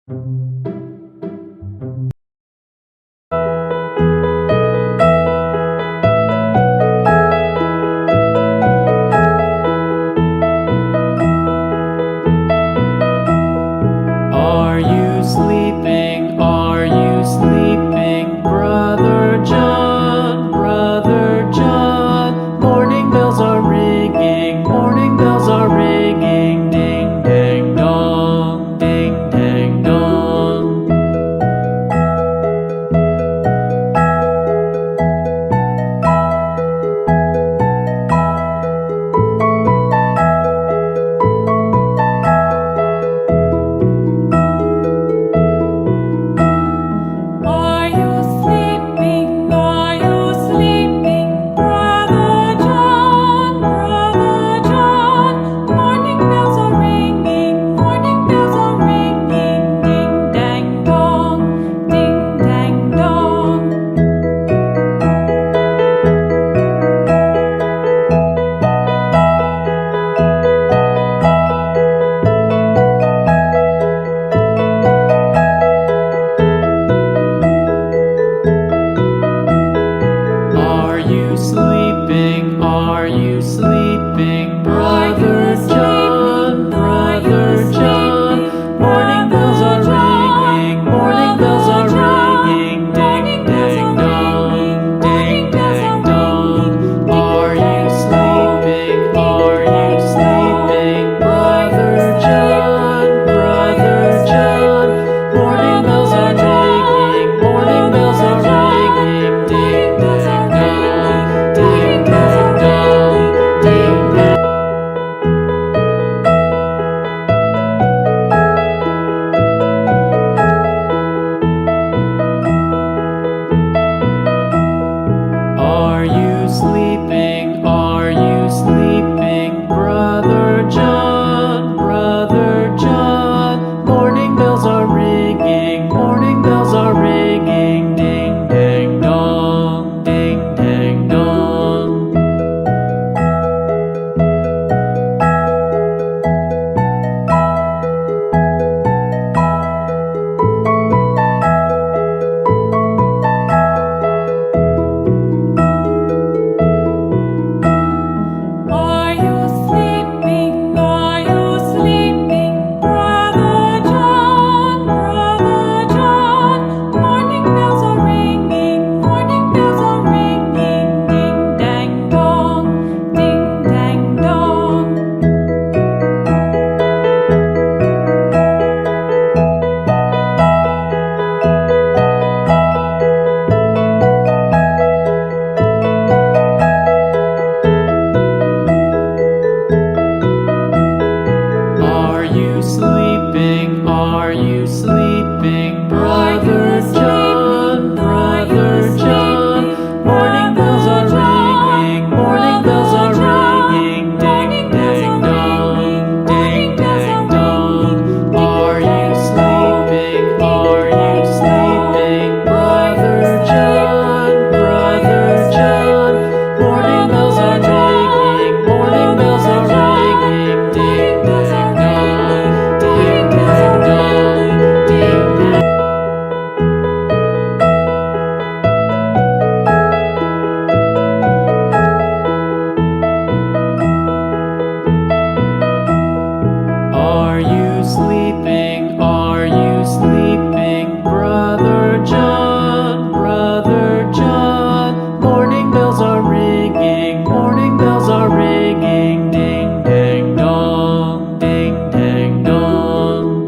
Are you sleeping? Are you sleeping, Brother John? Brother John. Morning bells are ringing, morning bells are ringing. Ding dang dong, ding dang dong. Are you sleeping? Are you sleeping, Brother John? Brother John. Morning bells are ringing, morning bells are ringing. Ding dang dong, ding dang dong. Are you sleeping? Are you sleeping, Brother John? Brother John. Morning bells are ringing, morning bells are ringing. Ding dang dong, ding dang dong. Are you sleeping? Are you sleeping, Brother John? Brother John. Morning bells are ringing, morning bells are ringing. Ding dang dong, ding dang dong, ding dang. Are you sleeping? Are you sleeping, Brother John? Brother John. Morning bells are ringing, morning bells are ringing. Ding dang dong, ding dang dong. Are you sleeping? Are you sleeping, Brother John? Brother John. Morning bells are ringing, morning bells are ringing. Ding dang dong, ding dang dong. Are you sleeping? Are you sleeping, Brother John? Brother John. Morning bells are ringing, morning bells are ringing. Ding dang dong, ding dang dong. Are you sleeping? Are you sleeping, Brother John? Brother John. Morning bells are ringing, morning bells are ringing. Ding dang dong, ding dang dong, ding dang. Are you sleeping? Are you sleeping, Brother John? Brother John. Morning bells are ringing, morning bells are ringing. Ding dang dong, ding dang dong.